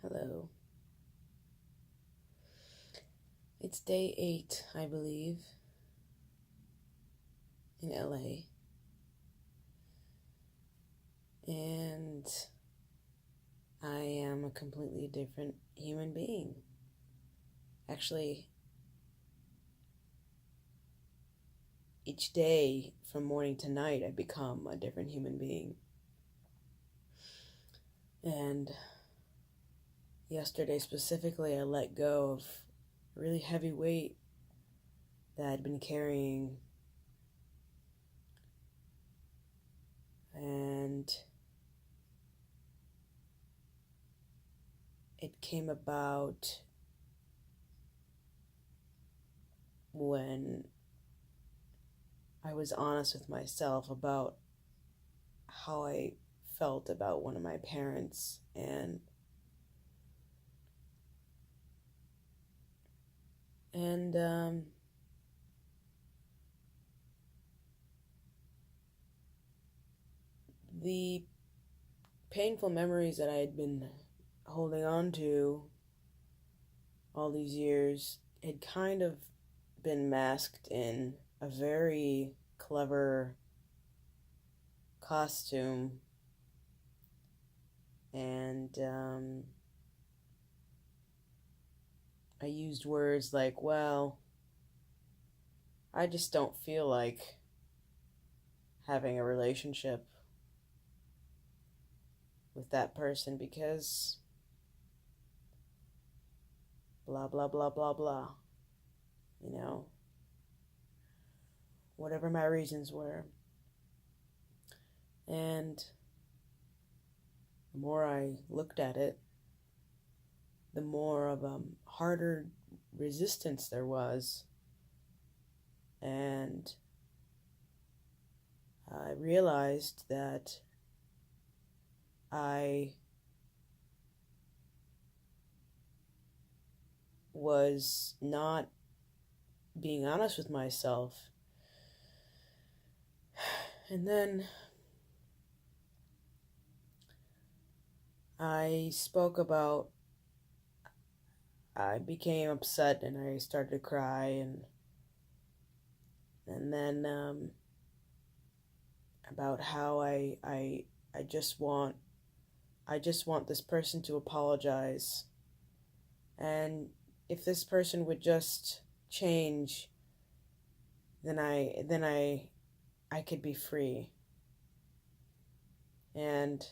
Hello. It's day 8, I believe, in LA. And I am a completely different human being. Actually, each day from morning to night, I become a different human being. And yesterday specifically, I let go of a really heavy weight that I'd been carrying. And it came about when I was honest with myself about how I felt about one of my parents, and the painful memories that I had been holding on to all these years had kind of been masked in a very clever costume, and I used words like, well, I just don't feel like having a relationship with that person because blah, blah, blah, blah, blah. You know, whatever my reasons were. And the more I looked at it, the more of a harder resistance there was. And I realized that I was not being honest with myself. And then I became upset and I started to cry, and then about how I I just want this person to apologize, and if this person would just change, then I could be free. And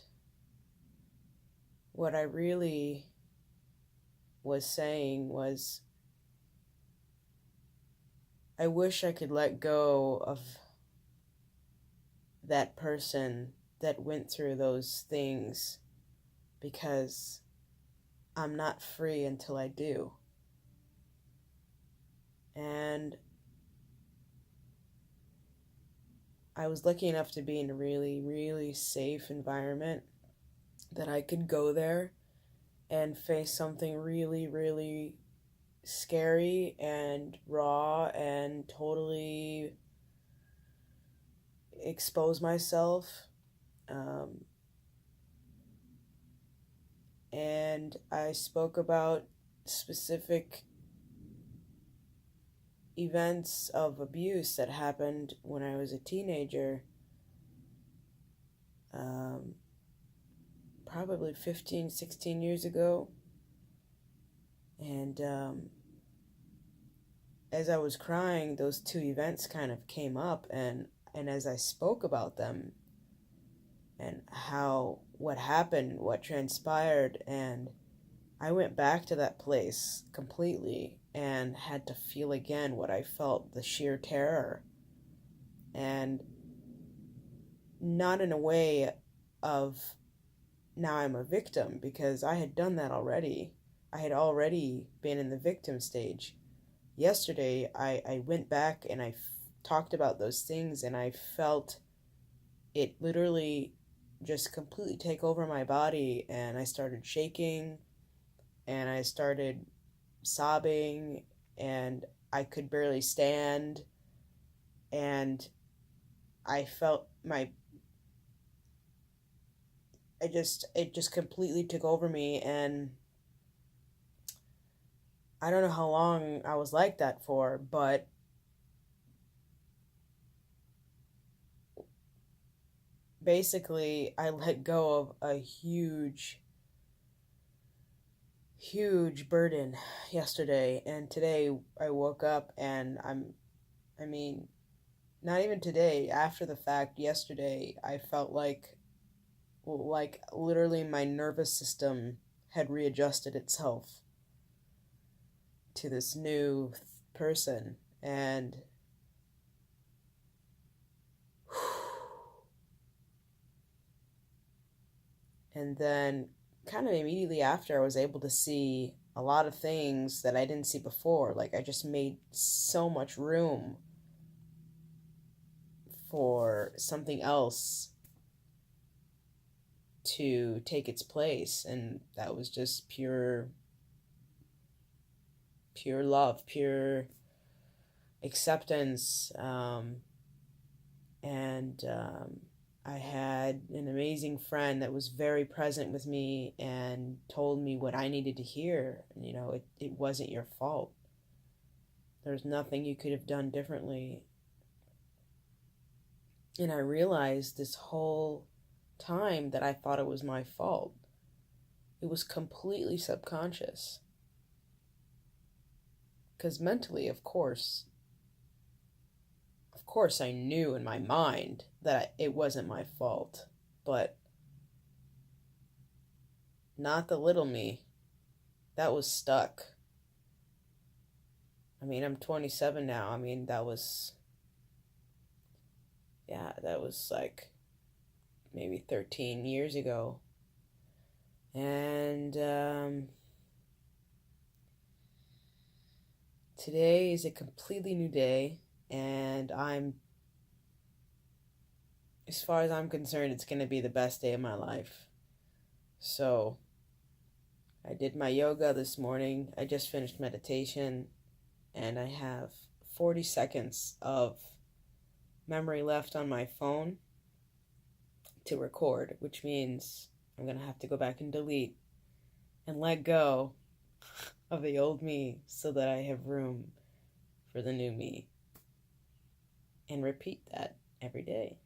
what I really was saying was, I wish I could let go of that person that went through those things, because I'm not free until I do. And I was lucky enough to be in a really, really safe environment that I could go there and face something really, really scary and raw and totally expose myself. Um, and I spoke about specific events of abuse that happened when I was a teenager, um, probably 15, 16 years ago. And as I was crying, those two events kind of came up, and as I spoke about them and how what happened, what transpired, and I went back to that place completely and had to feel again what I felt, the sheer terror. And not in a way of now I'm a victim, because I had done that already. I had already been in the victim stage. Yesterday, I went back and talked about those things, and I felt it literally just completely take over my body, and I started shaking and I started sobbing, and I could barely stand, and I felt my it just completely took over me, and I don't know how long I was like that for, but basically I let go of a huge burden yesterday, and today I woke up and I mean, not even today, after the fact, yesterday I felt like literally my nervous system had readjusted itself to this new person. And then kind of immediately after, I was able to see a lot of things that I didn't see before. Like, I just made so much room for something else to take its place, and that was just pure love, pure acceptance. And I had an amazing friend that was very present with me and told me what I needed to hear. You know, it wasn't your fault. There's nothing you could have done differently. And I realized this whole time that I thought it was my fault. It was completely subconscious. Because mentally, of course, I knew in my mind that it wasn't my fault. But not the little me. That was stuck. I mean, I'm 27 now. I mean, that was like maybe 13 years ago. And today is a completely new day. And as far as I'm concerned, it's going to be the best day of my life. So, I did my yoga this morning. I just finished meditation. And I have 40 seconds of memory left on my phone to record, which means I'm going to have to go back and delete and let go of the old me so that I have room for the new me. And repeat that every day.